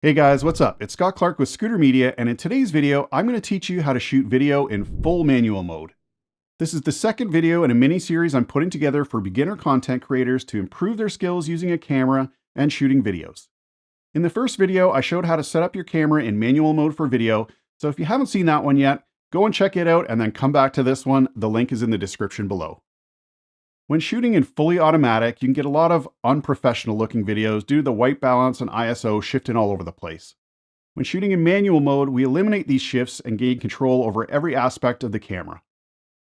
Hey guys, what's up? It's Scott Clark with Scooter Media, and in today's video, I'm going to teach you how to shoot video in full manual mode. This is the second video in a mini-series I'm putting together for beginner content creators to improve their skills using a camera and shooting videos. In the first video, I showed how to set up your camera in manual mode for video, so if you haven't seen that one yet, go and check it out and then come back to this one. The link is in the description below. When shooting in fully automatic, you can get a lot of unprofessional looking videos due to the white balance and ISO shifting all over the place. When shooting in manual mode, we eliminate these shifts and gain control over every aspect of the camera.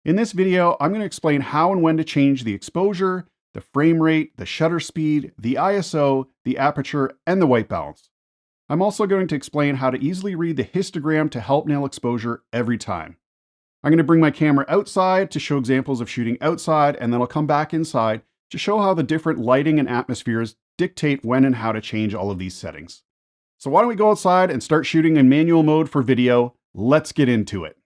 In this video, I'm going to explain how and when to change the exposure, the frame rate, the shutter speed, the ISO, the aperture, and the white balance. I'm also going to explain how to easily read the histogram to help nail exposure every time. I'm going to bring my camera outside to show examples of shooting outside, and then I'll come back inside to show how the different lighting and atmospheres dictate when and how to change all of these settings. So why don't we go outside and start shooting in manual mode for video? Let's get into it.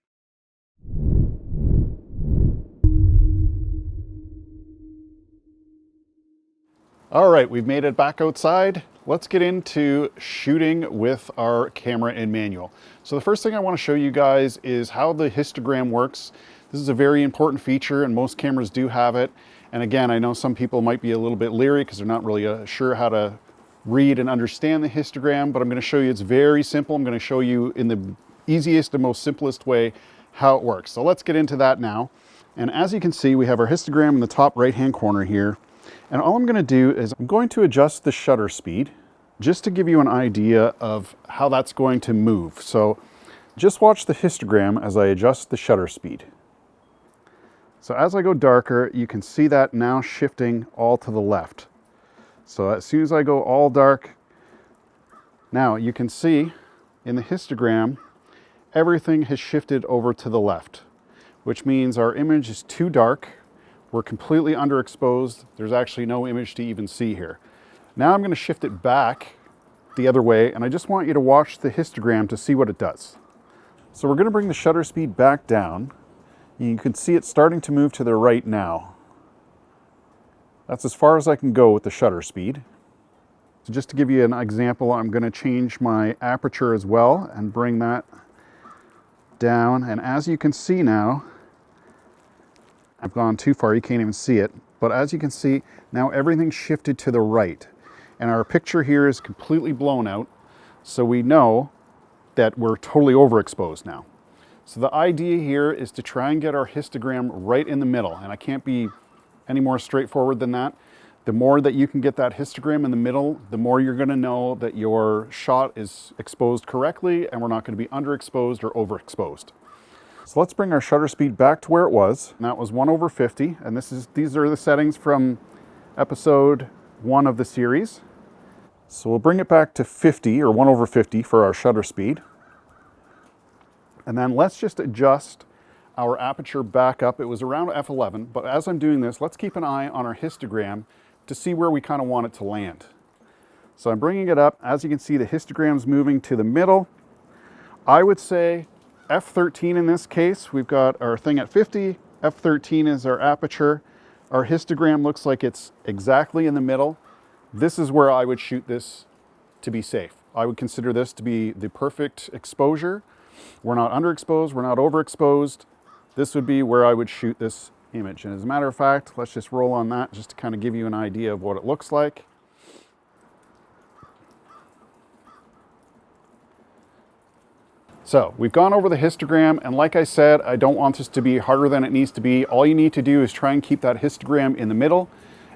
All right, we've made it back outside. Let's get into shooting with our camera in manual. So the first thing I want to show you guys is how the histogram works. This is a very important feature and most cameras do have it. And again, I know some people might be a little bit leery because they're not really sure how to read and understand the histogram, but I'm going to show you it's very simple. I'm going to show you in the easiest and most simplest way how it works. So let's get into that now. And as you can see, we have our histogram in the top right-hand corner here. And all I'm going to do is I'm going to adjust the shutter speed just to give you an idea of how that's going to move. So just watch the histogram as I adjust the shutter speed. So as I go darker, you can see that now shifting all to the left. So as soon as I go all dark, now you can see in the histogram, everything has shifted over to the left, which means our image is too dark. We're completely underexposed. There's actually no image to even see here. Now I'm going to shift it back the other way, and I just want you to watch the histogram to see what it does. So we're going to bring the shutter speed back down. You can see it starting to move to the right now. That's as far as I can go with the shutter speed. So just to give you an example, I'm going to change my aperture as well and bring that down. And as you can see now, I've gone too far, you can't even see it. But as you can see, now everything's shifted to the right. And our picture here is completely blown out. So we know that we're totally overexposed now. So the idea here is to try and get our histogram right in the middle. And I can't be any more straightforward than that. The more that you can get that histogram in the middle, the more you're going to know that your shot is exposed correctly and we're not going to be underexposed or overexposed. So let's bring our shutter speed back to where it was. And that was 1/50. And these are the settings from episode 1 of the series. So we'll bring it back to 50 or 1/50 for our shutter speed. And then let's just adjust our aperture back up. It was around f11, but as I'm doing this, let's keep an eye on our histogram to see where we kind of want it to land. So I'm bringing it up. As you can see, the histogram's moving to the middle. I would say f13 in this case. We've got our thing at 50. f13 is our aperture. Our histogram looks like it's exactly in the middle. This is where I would shoot this to be safe. I would consider this to be the perfect exposure. We're not underexposed, we're not overexposed. This would be where I would shoot this image. And as a matter of fact, let's just roll on that just to kind of give you an idea of what it looks like. So we've gone over the histogram, and like I said, I don't want this to be harder than it needs to be. All you need to do is try and keep that histogram in the middle,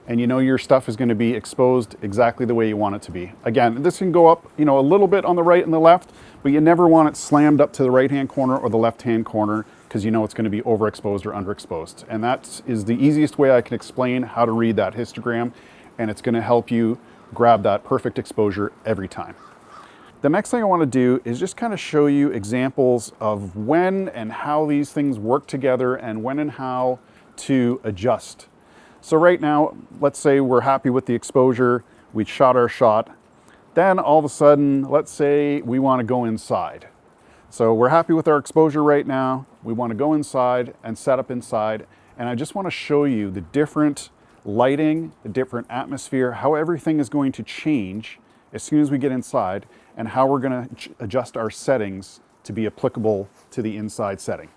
and you know your stuff is going to be exposed exactly the way you want it to be. Again, this can go up, a little bit on the right and the left, but you never want it slammed up to the right-hand corner or the left-hand corner because you know it's going to be overexposed or underexposed. And that is the easiest way I can explain how to read that histogram, and it's going to help you grab that perfect exposure every time. The next thing I want to do is just kind of show you examples of when and how these things work together and when and how to adjust. So right now, let's say we're happy with the exposure, we shot our shot, then all of a sudden, let's say we want to go inside. So we're happy with our exposure right now, we want to go inside and set up inside, and I just want to show you the different lighting, the different atmosphere, how everything is going to change as soon as we get inside, and how we're going to adjust our settings to be applicable to the inside setting.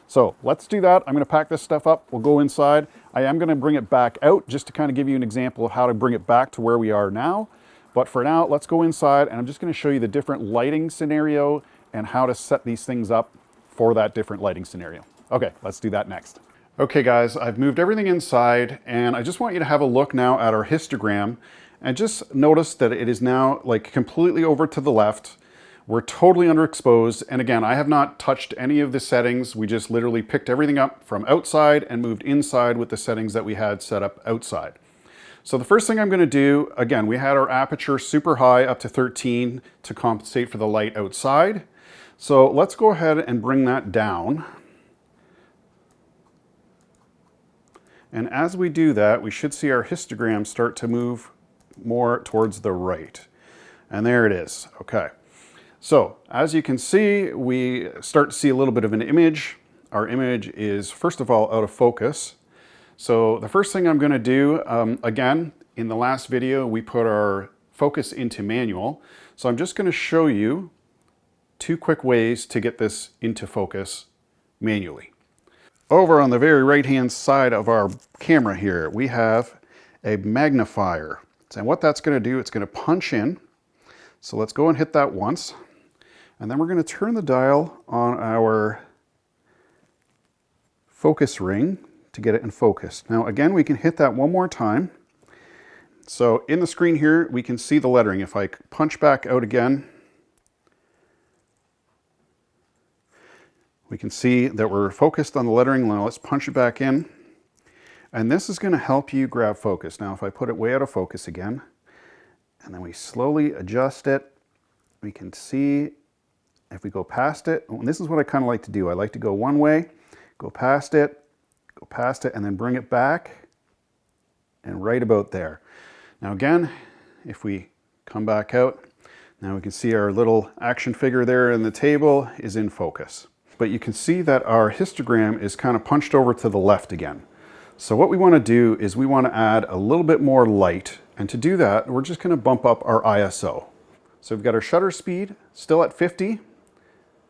So let's do that. I'm going to pack this stuff up. We'll go inside. I am going to bring it back out just to kind of give you an example of how to bring it back to where we are now. But for now, let's go inside, and I'm just going to show you the different lighting scenario and how to set these things up for that different lighting scenario. Okay, let's do that next. Okay guys, I've moved everything inside, and I just want you to have a look now at our histogram and just notice that it is now like completely over to the left. We're totally underexposed, and again, I have not touched any of the settings. We just literally picked everything up from outside and moved inside with the settings that we had set up outside. So the first thing I'm going to do, again, we had our aperture super high up to 13 to compensate for the light outside. So let's go ahead and bring that down. And as we do that, we should see our histogram start to move more towards the right. And there it is. Okay. So as you can see, we start to see a little bit of an image. Our image is, first of all, out of focus. So the first thing I'm going to do, again, in the last video, we put our focus into manual. So I'm just going to show you 2 quick ways to get this into focus manually. Over on the very right-hand side of our camera here, we have a magnifier. And what that's going to do, it's going to punch in. So let's go and hit that once. And then we're going to turn the dial on our focus ring to get it in focus. Now again, we can hit that one more time. So in the screen here, we can see the lettering. If I punch back out again, we can see that we're focused on the lettering. Now let's punch it back in. And this is going to help you grab focus. Now if I put it way out of focus again, and then we slowly adjust it, we can see if we go past it. And this is what I kind of like to do. I like to go one way, go past it, and then bring it back, and right about there. Now again, if we come back out, now we can see our little action figure there in the table is in focus. But you can see that our histogram is kind of punched over to the left again. So what we want to do is we want to add a little bit more light. And to do that, we're just going to bump up our ISO. So we've got our shutter speed still at 50.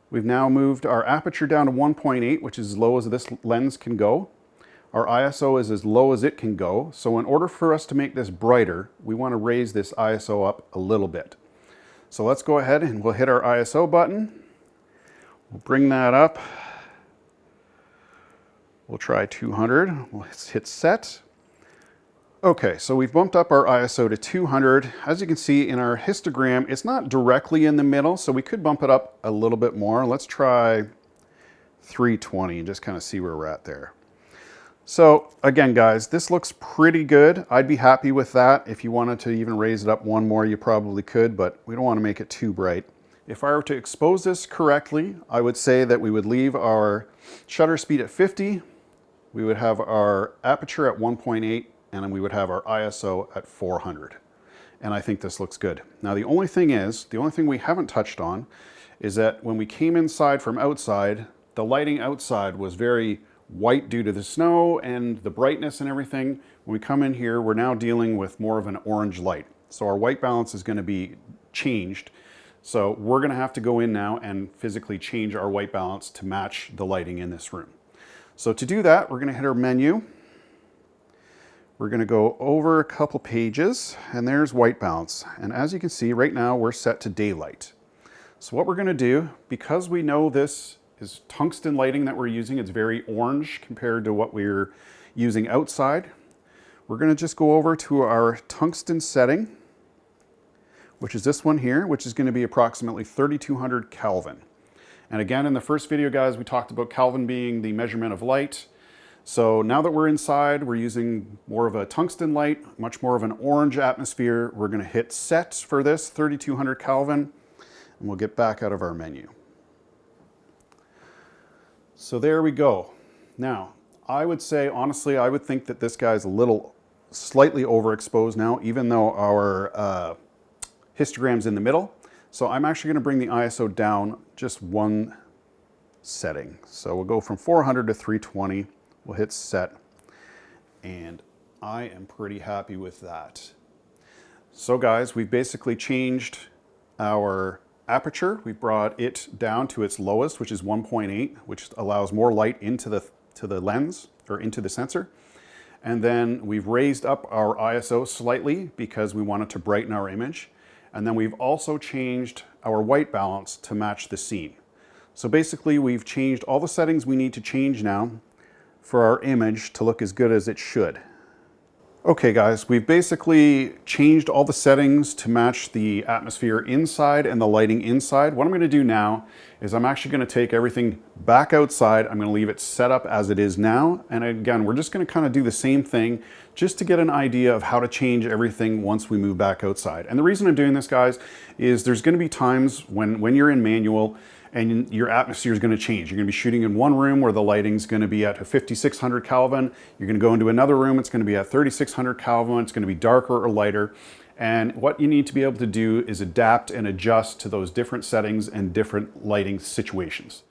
We've now moved our aperture down to 1.8, which is as low as this lens can go. Our ISO is as low as it can go. So in order for us to make this brighter, we want to raise this ISO up a little bit. So let's go ahead and we'll hit our ISO button. We'll bring that up. We'll try 200. We'll hit set. Okay, so we've bumped up our ISO to 200. As you can see in our histogram, it's not directly in the middle, so we could bump it up a little bit more. Let's try 320 and just kind of see where we're at there. So again, guys, this looks pretty good. I'd be happy with that. If you wanted to even raise it up one more, you probably could, but we don't want to make it too bright. If I were to expose this correctly, I would say that we would leave our shutter speed at 50. We would have our aperture at 1.8, and then we would have our ISO at 400. And I think this looks good. Now the only thing we haven't touched on is that when we came inside from outside, the lighting outside was very white due to the snow and the brightness and everything. When we come in here, we're now dealing with more of an orange light. So our white balance is going to be changed. So we're going to have to go in now and physically change our white balance to match the lighting in this room. So to do that, we're going to hit our menu. We're going to go over a couple pages, and there's white balance. And as you can see, right now we're set to daylight. So what we're going to do, because we know this is tungsten lighting that we're using, it's very orange compared to what we're using outside. We're going to just go over to our tungsten setting, which is this one here, which is going to be approximately 3200 Kelvin. And again, in the first video, guys, we talked about Kelvin being the measurement of light. So now that we're inside, we're using more of a tungsten light, much more of an orange atmosphere. We're going to hit set for this 3200 Kelvin, and we'll get back out of our menu. So there we go. Now, I would say, honestly, I would think that this guy's a little slightly overexposed now, even though our histogram's in the middle. So I'm actually going to bring the ISO down just one setting. So we'll go from 400 to 320. We'll hit set, and I am pretty happy with that. So guys, we've basically changed our aperture. We brought it down to its lowest, which is 1.8, which allows more light into the lens or into the sensor. And then we've raised up our ISO slightly because we wanted to brighten our image. And then we've also changed our white balance to match the scene. So basically we've changed all the settings we need to change now for our image to look as good as it should. Okay guys, we've basically changed all the settings to match the atmosphere inside and the lighting inside. What I'm going to do now is I'm actually going to take everything back outside. I'm going to leave it set up as it is now. And again, we're just going to kind of do the same thing just to get an idea of how to change everything once we move back outside. And the reason I'm doing this, guys, is there's going to be times when you're in manual and your atmosphere is going to change. You're going to be shooting in one room where the lighting's going to be at 5600 Kelvin. You're going to go into another room, it's going to be at 3600 Kelvin. It's going to be darker or lighter. And what you need to be able to do is adapt and adjust to those different settings and different lighting situations.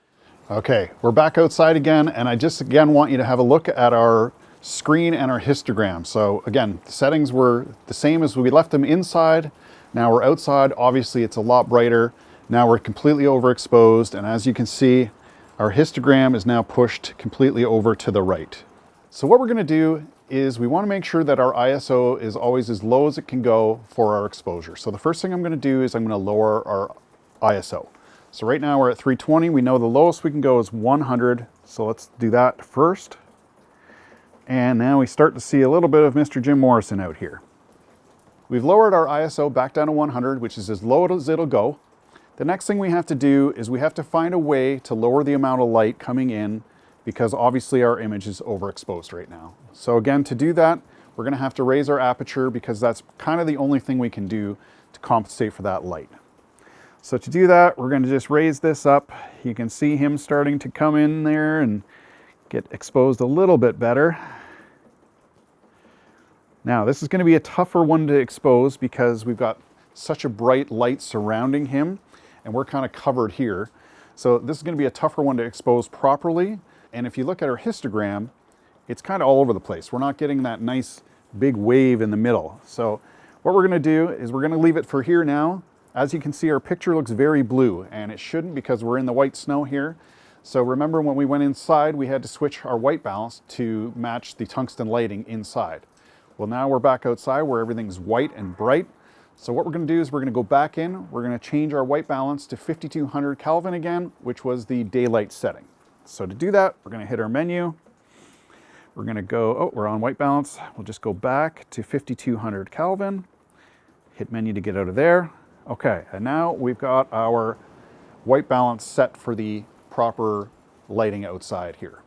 Okay, we're back outside again, and I just again want you to have a look at our screen and our histogram. So again, the settings were the same as we left them inside. Now we're outside. Obviously it's a lot brighter. Now we're completely overexposed, and as you can see, our histogram is now pushed completely over to the right. So what we're going to do is we want to make sure that our ISO is always as low as it can go for our exposure. So the first thing I'm going to do is I'm going to lower our ISO. So right now we're at 320. We know the lowest we can go is 100. So let's do that first. And now we start to see a little bit of Mr. Jim Morrison out here. We've lowered our ISO back down to 100, which is as low as it'll go. The next thing we have to do is we have to find a way to lower the amount of light coming in because obviously our image is overexposed right now. So again, to do that, we're going to have to raise our aperture because that's kind of the only thing we can do to compensate for that light. So to do that, we're going to just raise this up. You can see him starting to come in there and get exposed a little bit better. Now, this is going to be a tougher one to expose because we've got such a bright light surrounding him, and we're kind of covered here. So this is going to be a tougher one to expose properly. And if you look at our histogram, it's kind of all over the place. We're not getting that nice big wave in the middle. So what we're going to do is we're going to leave it for here now. As you can see, our picture looks very blue, and it shouldn't because we're in the white snow here. So remember when we went inside, we had to switch our white balance to match the tungsten lighting inside. Well, now we're back outside where everything's white and bright. So what we're going to do is we're going to go back in, we're going to change our white balance to 5200 Kelvin again, which was the daylight setting. So to do that, we're going to hit our menu. We're going to go, oh, we're on white balance. We'll just go back to 5200 Kelvin, hit menu to get out of there. Okay, and now we've got our white balance set for the proper lighting outside here.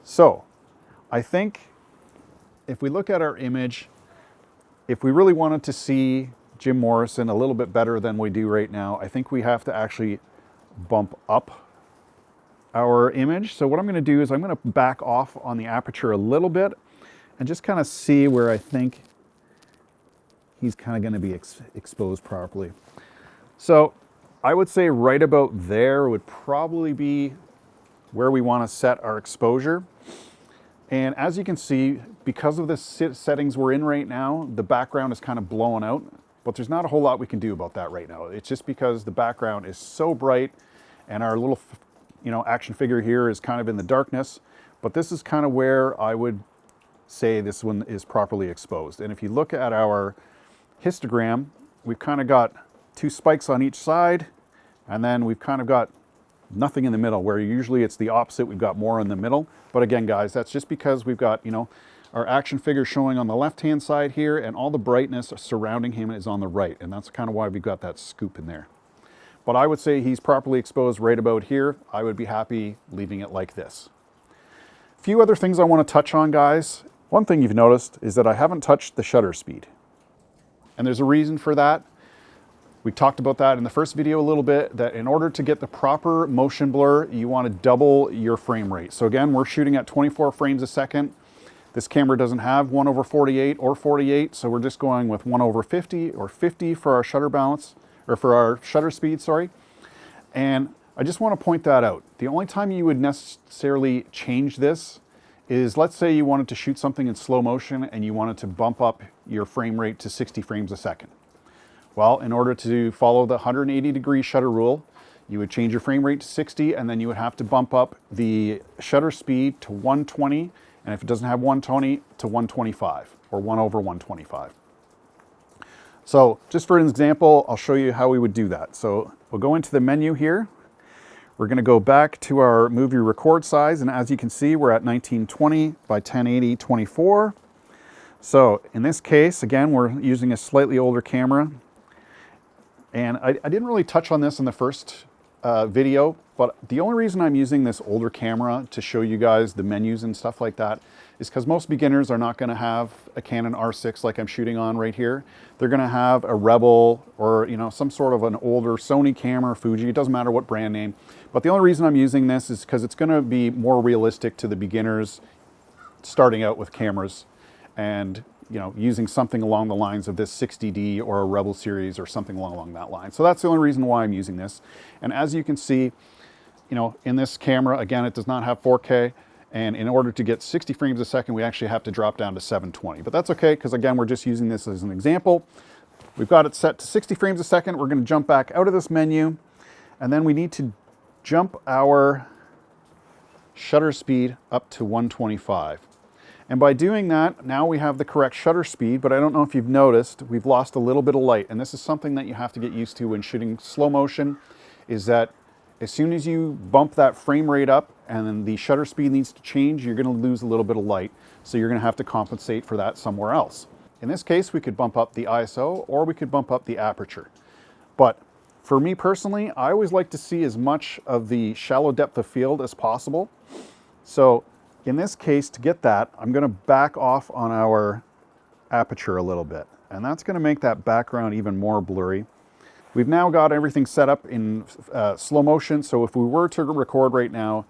So I think if we look at our image, if we really wanted to see Jim Morrison a little bit better than we do right now, I think we have to actually bump up our image. So what I'm going to do is I'm going to back off on the aperture a little bit and just kind of see where I think he's kind of going to be exposed properly. So I would say right about there would probably be where we want to set our exposure. And as you can see, because of the settings we're in right now, the background is kind of blown out, but there's not a whole lot we can do about that right now. It's just because the background is so bright and our little, action figure here is kind of in the darkness, but this is kind of where I would say this one is properly exposed. And if you look at our histogram, we've kind of got two spikes on each side, and then we've kind of got nothing in the middle, where usually it's the opposite. We've got more in the middle. But again, guys, that's just because we've got, our action figure showing on the left-hand side here, and all the brightness surrounding him is on the right. And that's kind of why we've got that scoop in there. But I would say he's properly exposed right about here. I would be happy leaving it like this. A few other things I want to touch on, guys. One thing you've noticed is that I haven't touched the shutter speed. And there's a reason for that. We talked about that in the first video a little bit, that in order to get the proper motion blur, you want to double your frame rate. So again, we're shooting at 24 frames a second. This camera doesn't have 1/48 or 48, so we're just going with 1/50 or 50 for our shutter balance, or for our shutter speed, sorry. And I just want to point that out. The only time you would necessarily change this is, let's say you wanted to shoot something in slow motion and you wanted to bump up your frame rate to 60 frames a second. Well, in order to follow the 180-degree shutter rule, you would change your frame rate to 60, and then you would have to bump up the shutter speed to 120, and if it doesn't have 120, to 125, or 1/125. So just for an example, I'll show you how we would do that. So we'll go into the menu here. We're going to go back to our movie record size, and as you can see, we're at 1920 by 1080 24. So in this case, again, we're using a slightly older camera. And I didn't really touch on this in the first video, but the only reason I'm using this older camera to show you guys the menus and stuff like that is because most beginners are not going to have a Canon R6 like I'm shooting on right here. They're going to have a Rebel or, you know, some sort of an older Sony camera, Fuji, it doesn't matter what brand name. But the only reason I'm using this is because it's going to be more realistic to the beginners starting out with cameras and, you know, using something along the lines of this 60D or a Rebel series or something along that line. So that's the only reason why I'm using this. And as you can see, you know, in this camera, again, it does not have 4K. And in order to get 60 frames a second, we actually have to drop down to 720. But that's okay, because again, we're just using this as an example. We've got it set to 60 frames a second. We're going to jump back out of this menu. And then we need to jump our shutter speed up to 125. And by doing that, now we have the correct shutter speed, but I don't know if you've noticed, we've lost a little bit of light. And this is something that you have to get used to when shooting slow motion, is that as soon as you bump that frame rate up and then the shutter speed needs to change, you're going to lose a little bit of light. So you're going to have to compensate for that somewhere else. In this case, we could bump up the ISO or we could bump up the aperture. But for me personally, I always like to see as much of the shallow depth of field as possible. So in this case, to get that, I'm going to back off on our aperture a little bit. And that's going to make that background even more blurry. We've now got everything set up in slow motion. So if we were to record right now,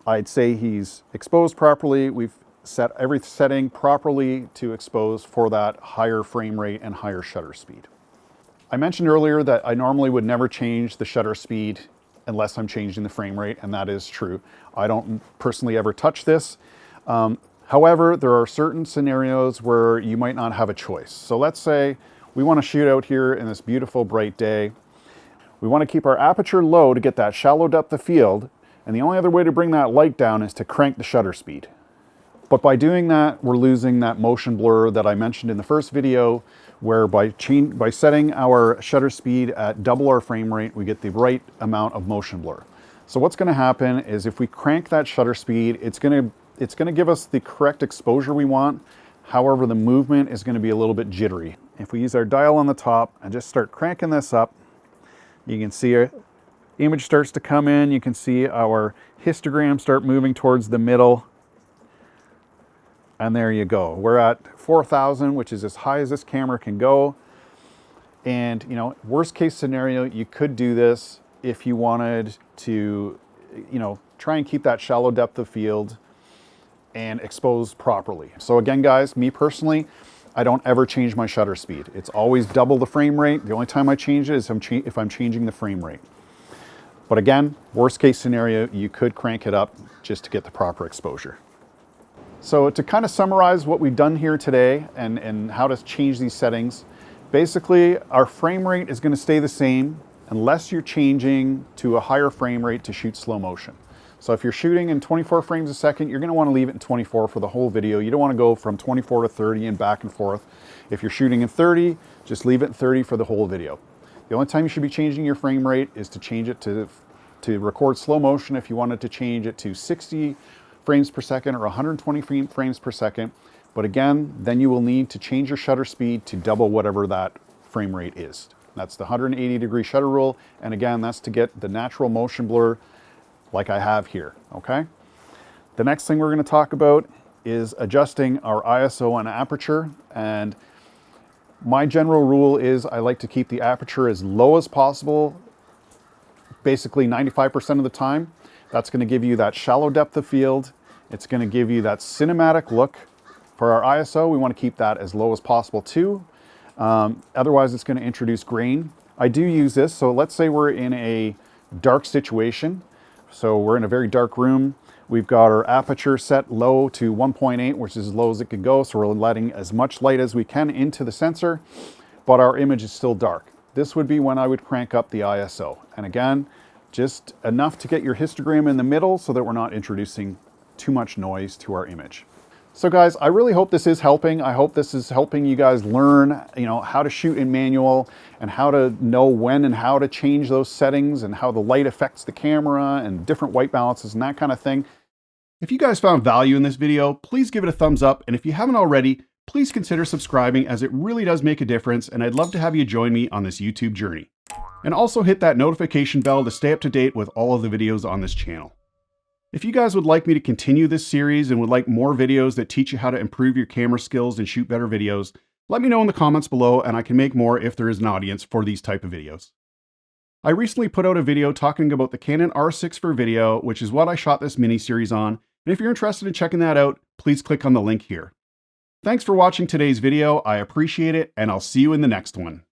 I'd say he's exposed properly. We've set every setting properly to expose for that higher frame rate and higher shutter speed. I mentioned earlier that I normally would never change the shutter speed unless I'm changing the frame rate, and that is true. I don't personally ever touch this. However, there are certain scenarios where you might not have a choice. So let's say we want to shoot out here in this beautiful bright day. We want to keep our aperture low to get that shallow depth of field, and the only other way to bring that light down is to crank the shutter speed. But by doing that, we're losing that motion blur that I mentioned in the first video, where by setting our shutter speed at double our frame rate, we get the right amount of motion blur. So what's going to happen is if we crank that shutter speed, it's going to give us the correct exposure we want. However, the movement is going to be a little bit jittery. If we use our dial on the top and just start cranking this up, you can see our image starts to come in. You can see our histogram start moving towards the middle. And there you go. We're at 4,000, which is as high as this camera can go. And, you know, worst case scenario, you could do this if you wanted to, you know, try and keep that shallow depth of field and expose properly. So again, guys, me personally, I don't ever change my shutter speed. It's always double the frame rate. The only time I change it is if I'm changing the frame rate. But again, worst case scenario, you could crank it up just to get the proper exposure. So to kind of summarize what we've done here today and how to change these settings, basically our frame rate is going to stay the same unless you're changing to a higher frame rate to shoot slow motion. So if you're shooting in 24 frames a second, you're going to want to leave it in 24 for the whole video. You don't want to go from 24 to 30 and back and forth. If you're shooting in 30, just leave it in 30 for the whole video. The only time you should be changing your frame rate is to change it to record slow motion. If you wanted to change it to 60 frames per second or 120 frames per second. But again, then you will need to change your shutter speed to double whatever that frame rate is. That's the 180-degree shutter rule. And again, that's to get the natural motion blur like I have here, okay? The next thing we're going to talk about is adjusting our ISO and aperture. And my general rule is I like to keep the aperture as low as possible, basically 95% of the time. That's going to give you that shallow depth of field. It's going to give you that cinematic look. For our ISO, we want to keep that as low as possible too. Otherwise, it's going to introduce grain. I do use this. So let's say we're in a dark situation. So we're in a very dark room. We've got our aperture set low to 1.8, which is as low as it can go. So we're letting as much light as we can into the sensor, but our image is still dark. This would be when I would crank up the ISO. And again, just enough to get your histogram in the middle so that we're not introducing too much noise to our image. So guys, I really hope this is helping. I hope this is helping you guys learn, how to shoot in manual and how to know when and how to change those settings and how the light affects the camera and different white balances and that kind of thing. If you guys found value in this video, please give it a thumbs up. And if you haven't already, please consider subscribing, as it really does make a difference. And I'd love to have you join me on this YouTube journey. And also hit that notification bell to stay up to date with all of the videos on this channel. If you guys would like me to continue this series and would like more videos that teach you how to improve your camera skills and shoot better videos, let me know in the comments below and I can make more if there is an audience for these type of videos. I recently put out a video talking about the Canon R6 for video, which is what I shot this mini-series on, and if you're interested in checking that out, please click on the link here. Thanks for watching today's video, I appreciate it, and I'll see you in the next one.